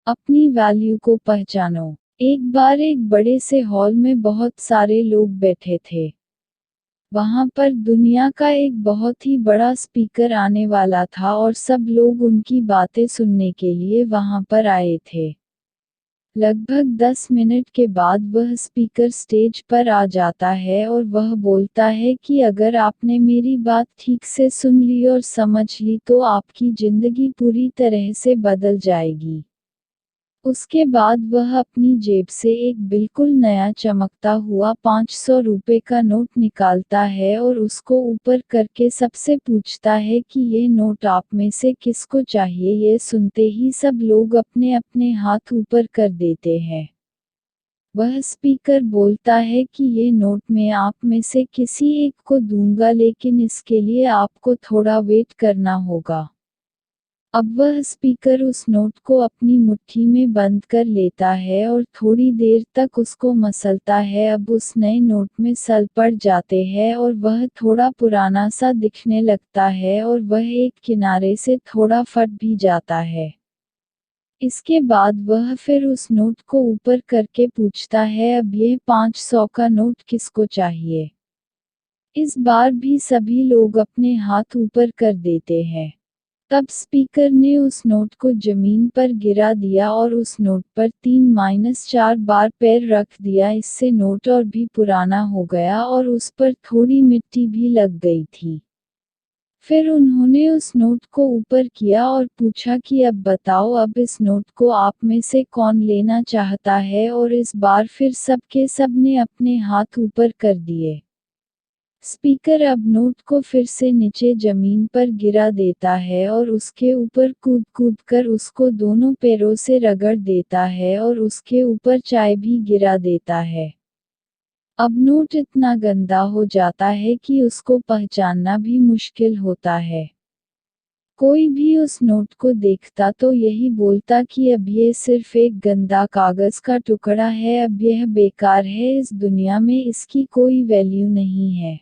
अपनी वैल्यू को पहचानो। एक बार एक बड़े से हॉल में बहुत सारे लोग बैठे थे। वहां पर दुनिया का एक बहुत ही बड़ा स्पीकर आने वाला था और सब लोग उनकी बातें सुनने के लिए वहां पर आए थे। लगभग 10 मिनट के बाद वह स्पीकर स्टेज पर आ जाता है और वह बोलता है कि अगर आपने मेरी बात ठीक से सुन ली और समझ ली तो आपकी जिंदगी पूरी तरह से बदल जाएगी। उसके बाद वह अपनी जेब से एक बिल्कुल नया चमकता हुआ 500 रुपए का नोट निकालता है और उसको ऊपर करके सबसे पूछता है कि ये नोट आप में से किसको चाहिए। ये सुनते ही सब लोग अपने अपने हाथ ऊपर कर देते हैं। वह स्पीकर बोलता है कि ये नोट मैं आप में से किसी एक को दूंगा, लेकिन इसके लिए आपको थोड़ा वेट करना होगा। अब वह स्पीकर उस नोट को अपनी मुट्ठी में बंद कर लेता है और थोड़ी देर तक उसको मसलता है। अब उस नए नोट में सल पड़ जाते हैं और वह थोड़ा पुराना सा दिखने लगता है और वह एक किनारे से थोड़ा फट भी जाता है। इसके बाद वह फिर उस नोट को ऊपर करके पूछता है, अब यह 500 का नोट किसको चाहिए। इस बार भी सभी लोग अपने हाथ ऊपर कर देते हैं। तब स्पीकर ने उस नोट को जमीन पर गिरा दिया और उस नोट पर 3-4 बार पैर रख दिया। इससे नोट और भी पुराना हो गया और उस पर थोड़ी मिट्टी भी लग गई थी। फिर उन्होंने उस नोट को ऊपर किया और पूछा कि अब बताओ, अब इस नोट को आप में से कौन लेना चाहता है। और इस बार फिर सबके सब ने अपने हाथ ऊपर कर दिए। स्पीकर अब नोट को फिर से नीचे जमीन पर गिरा देता है और उसके ऊपर कूद कूद कर उसको दोनों पैरों से रगड़ देता है और उसके ऊपर चाय भी गिरा देता है। अब नोट इतना गंदा हो जाता है कि उसको पहचानना भी मुश्किल होता है। कोई भी उस नोट को देखता तो यही बोलता कि अब ये सिर्फ एक गंदा कागज का टुकड़ा है, अब यह बेकार है, इस दुनिया में इसकी कोई वैल्यू नहीं है।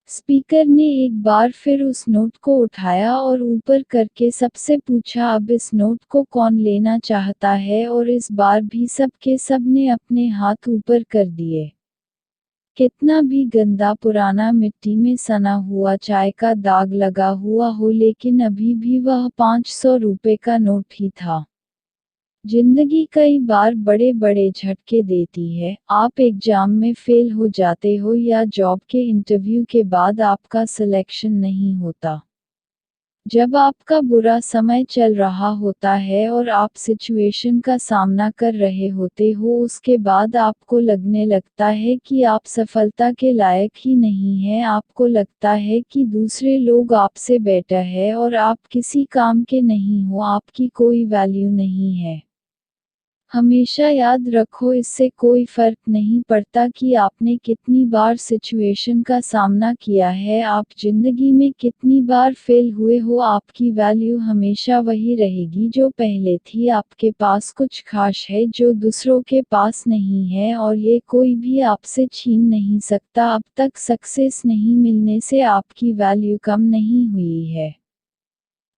स्पीकर ने एक बार फिर उस नोट को उठाया और ऊपर करके सबसे पूछा, अब इस नोट को कौन लेना चाहता है। और इस बार भी सब के सब ने अपने हाथ ऊपर कर दिए। कितना भी गंदा पुराना मिट्टी में सना हुआ चाय का दाग लगा हुआ हो, लेकिन अभी भी वह 500 रुपए का नोट ही था। जिंदगी कई बार बड़े बड़े झटके देती है। आप एग्जाम में फेल हो जाते हो या जॉब के इंटरव्यू के बाद आपका सिलेक्शन नहीं होता। जब आपका बुरा समय चल रहा होता है और आप सिचुएशन का सामना कर रहे होते हो, उसके बाद आपको लगने लगता है कि आप सफलता के लायक ही नहीं हैं। आपको लगता है कि दूसरे लोग आपसे बेटर है और आप किसी काम के नहीं हो, आपकी कोई वैल्यू नहीं है। हमेशा याद रखो, इससे कोई फर्क नहीं पड़ता कि आपने कितनी बार सिचुएशन का सामना किया है, आप जिंदगी में कितनी बार फेल हुए हो, आपकी वैल्यू हमेशा वही रहेगी जो पहले थी। आपके पास कुछ खास है जो दूसरों के पास नहीं है और ये कोई भी आपसे छीन नहीं सकता। अब तक सक्सेस नहीं मिलने से आपकी वैल्यू कम नहीं हुई है।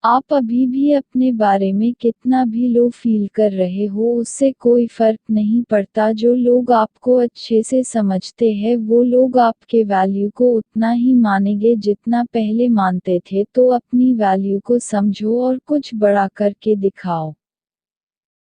आप अभी भी अपने बारे में कितना भी लो फील कर रहे हो, उससे कोई फर्क नहीं पड़ता। जो लोग आपको अच्छे से समझते हैं वो लोग आपके वैल्यू को उतना ही मानेंगे जितना पहले मानते थे। तो अपनी वैल्यू को समझो और कुछ बड़ा करके दिखाओ।